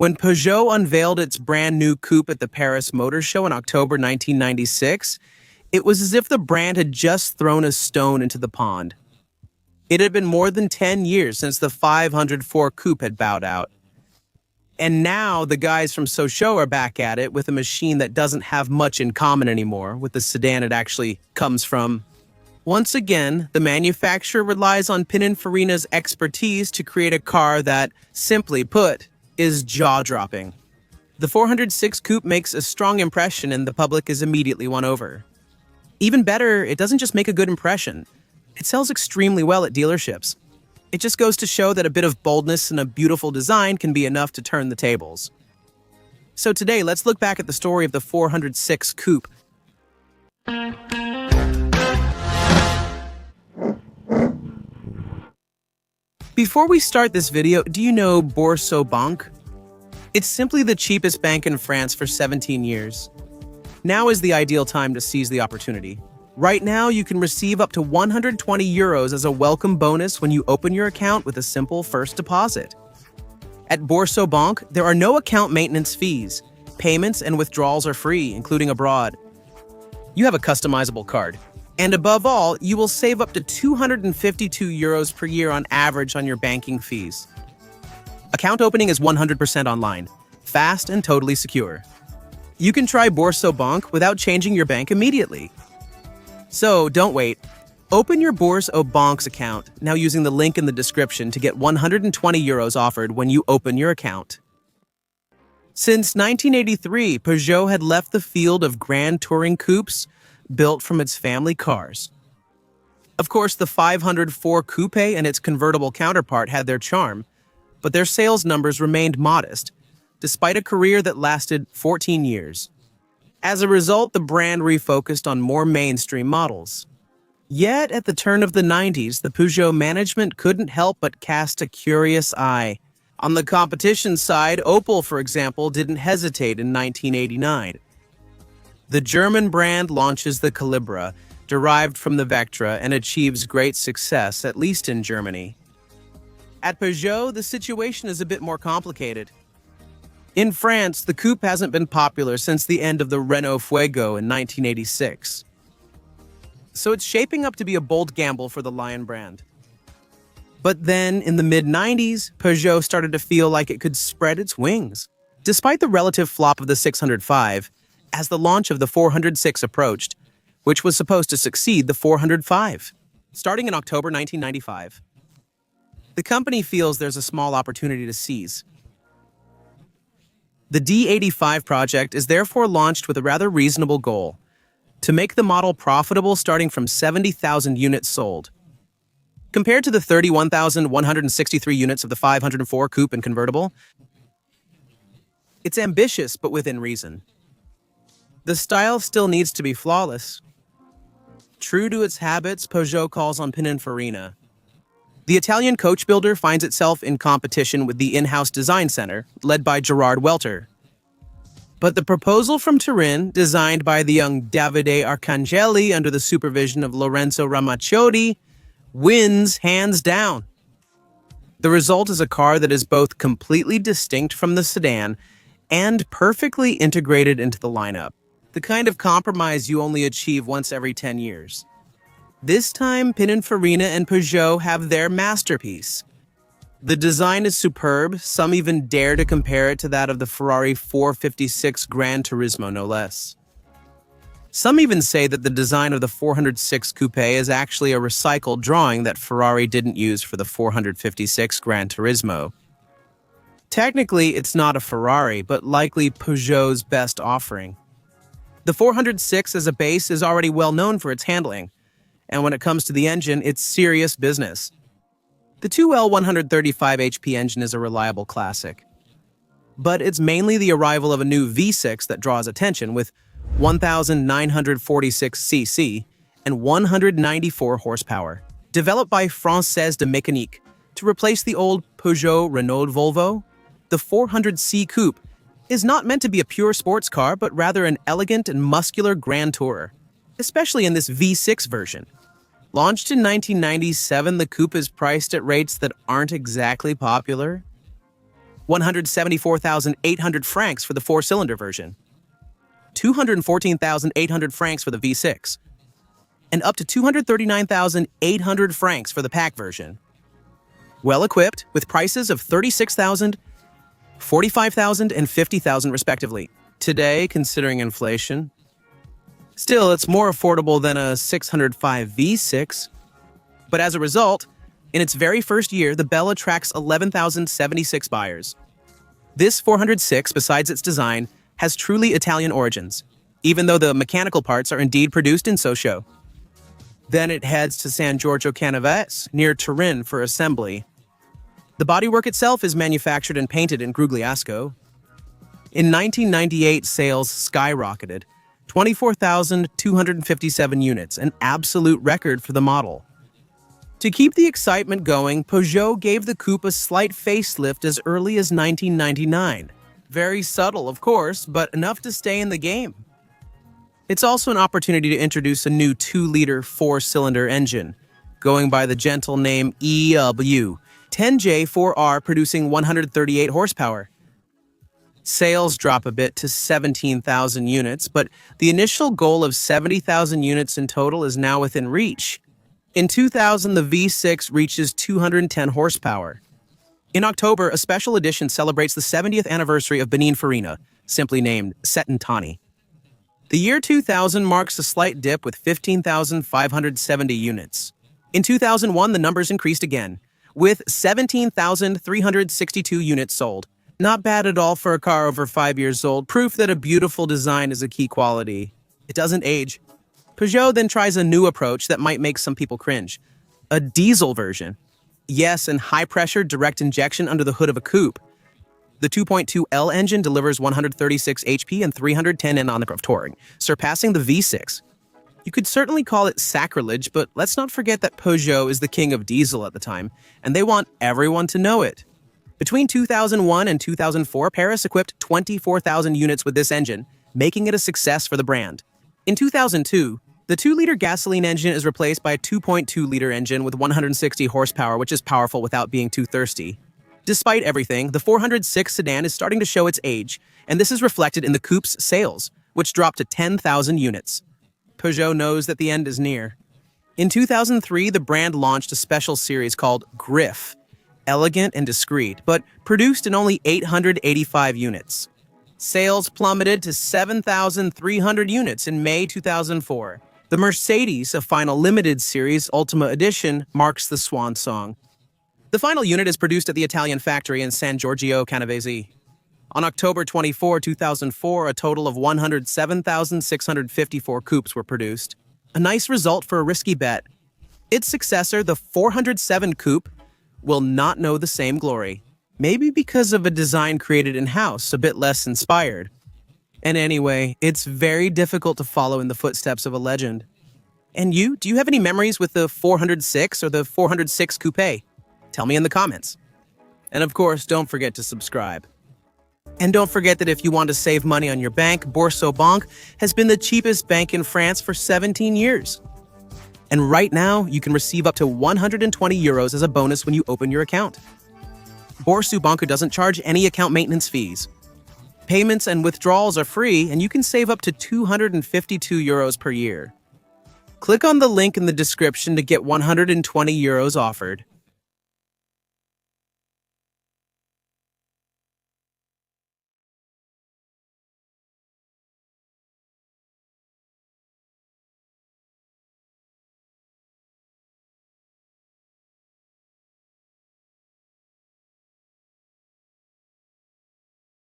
When Peugeot unveiled its brand new coupe at the Paris Motor Show in October 1996, it was as if the brand had just thrown a stone into the pond. It had been more than 10 years since the 504 Coupe had bowed out. And now the guys from Sochaux are back at it with a machine that doesn't have much in common anymore with the sedan it actually comes from. Once again, the manufacturer relies on Pininfarina's expertise to create a car that, simply put, is jaw-dropping. The 406 Coupe makes a strong impression and the public is immediately won over. Even better, it doesn't just make a good impression. It sells extremely well at dealerships. It just goes to show that a bit of boldness and a beautiful design can be enough to turn the tables. So today, let's look back at the story of the 406 Coupe. Before we start this video, do you know Banque? It's simply the cheapest bank in France for 17 years. Now is the ideal time to seize the opportunity. Right now, you can receive up to 120 euros as a welcome bonus when you open your account with a simple first deposit. At Banque, there are no account maintenance fees. Payments and withdrawals are free, including abroad. You have a customizable card. And above all, you will save up to 252 euros per year on average on your banking fees. Account opening is 100% online, fast and totally secure. You can try Banque without changing your bank immediately. So don't wait. Open your Banque's account now using the link in the description to get 120 euros offered when you open your account. Since 1983, Peugeot had left the field of grand touring coupes built from its family cars. Of course, the 504 Coupé and its convertible counterpart had their charm, but their sales numbers remained modest, despite a career that lasted 14 years. As a result, the brand refocused on more mainstream models. Yet, at the turn of the 90s, the Peugeot management couldn't help but cast a curious eye. On the competition side, Opel, for example, didn't hesitate in 1989. The German brand launches the Calibra, derived from the Vectra, and achieves great success, at least in Germany. At Peugeot, the situation is a bit more complicated. In France, the coupe hasn't been popular since the end of the Renault Fuego in 1986. So it's shaping up to be a bold gamble for the Lion brand. But then, in the mid-90s, Peugeot started to feel like it could spread its wings. Despite the relative flop of the 605, as the launch of the 406 approached, which was supposed to succeed the 405. Starting in October 1995, the company feels there's a small opportunity to seize. The D85 project is therefore launched with a rather reasonable goal: to make the model profitable starting from 70,000 units sold. Compared to the 31,163 units of the 504 Coupe and convertible, it's ambitious but within reason. The style still needs to be flawless. True to its habits, Peugeot calls on Pininfarina. The Italian coach builder finds itself in competition with the in-house design center, led by Gerard Welter. But the proposal from Turin, designed by the young Davide Arcangeli under the supervision of Lorenzo Ramaciotti, wins hands down. The result is a car that is both completely distinct from the sedan and perfectly integrated into the lineup. The kind of compromise you only achieve once every 10 years. This time, Pininfarina and Peugeot have their masterpiece. The design is superb, some even dare to compare it to that of the Ferrari 456 Gran Turismo, no less. Some even say that the design of the 406 Coupé is actually a recycled drawing that Ferrari didn't use for the 456 Gran Turismo. Technically, it's not a Ferrari, but likely Peugeot's best offering. The 406 as a base is already well known for its handling, and when it comes to the engine, it's serious business. The 2L 135 HP engine is a reliable classic. But it's mainly the arrival of a new V6 that draws attention, with 1,946 cc and 194 horsepower. Developed by Française de Mécanique to replace the old Peugeot Renault Volvo, the 400C Coupe is not meant to be a pure sports car, but rather an elegant and muscular grand tourer, especially in this V6 version. Launched in 1997, the Coupe is priced at rates that aren't exactly popular. 174,800 francs for the 4-cylinder version, 214,800 francs for the V6, and up to 239,800 francs for the pack version. Well equipped, with prices of 36,000, 45,000, and 50,000 respectively. Today, considering inflation, still, it's more affordable than a 605 V6. But as a result, in its very first year, the Bella attracts 11,076 buyers. This 406, besides its design, has truly Italian origins, even though the mechanical parts are indeed produced in Sochaux. Then it heads to San Giorgio Canavese, near Turin, for assembly. The bodywork itself is manufactured and painted in Grugliasco. In 1998, sales skyrocketed, 24,257 units, an absolute record for the model. To keep the excitement going, Peugeot gave the Coupe a slight facelift as early as 1999. Very subtle, of course, but enough to stay in the game. It's also an opportunity to introduce a new 2-liter 4-cylinder engine, going by the gentle name EW10J4R, producing 138 horsepower. Sales drop a bit to 17,000 units, but the initial goal of 70,000 units in total is now within reach. In 2000, the V6 reaches 210 horsepower. In October, a special edition celebrates the 70th anniversary of Pininfarina, simply named Settantani. The year 2000 marks a slight dip with 15,570 units. In 2001, the numbers increased again, with 17,362 units sold. Not bad at all for a car over 5 years old, proof that a beautiful design is a key quality. It doesn't age. Peugeot then tries a new approach that might make some people cringe. A diesel version. Yes, and high-pressure direct injection under the hood of a coupe. The 2.2L engine delivers 136 HP and 310 Nm of torque, surpassing the V6. You could certainly call it sacrilege, but let's not forget that Peugeot is the king of diesel at the time, and they want everyone to know it. Between 2001 and 2004, Paris equipped 24,000 units with this engine, making it a success for the brand. In 2002, the 2-liter gasoline engine is replaced by a 2.2-liter engine with 160 horsepower, which is powerful without being too thirsty. Despite everything, the 406 sedan is starting to show its age, and this is reflected in the Coupe's sales, which dropped to 10,000 units. Peugeot knows that the end is near. In 2003, the brand launched a special series called Griff, elegant and discreet, but produced in only 885 units. Sales plummeted to 7,300 units in May 2004. The Mercedes, a final limited series Ultima Edition, marks the swan song. The final unit is produced at the Italian factory in San Giorgio Canavese. On October 24, 2004, a total of 107,654 coupes were produced. A nice result for a risky bet. Its successor, the 407 Coupe, will not know the same glory. Maybe because of a design created in-house, a bit less inspired. And anyway, it's very difficult to follow in the footsteps of a legend. And you, do you have any memories with the 406 or the 406 Coupé? Tell me in the comments. And of course, don't forget to subscribe. And don't forget that if you want to save money on your bank, BoursoBank has been the cheapest bank in France for 17 years. And right now, you can receive up to 120 euros as a bonus when you open your account. BoursoBank doesn't charge any account maintenance fees. Payments and withdrawals are free, and you can save up to 252 euros per year. Click on the link in the description to get 120 euros offered.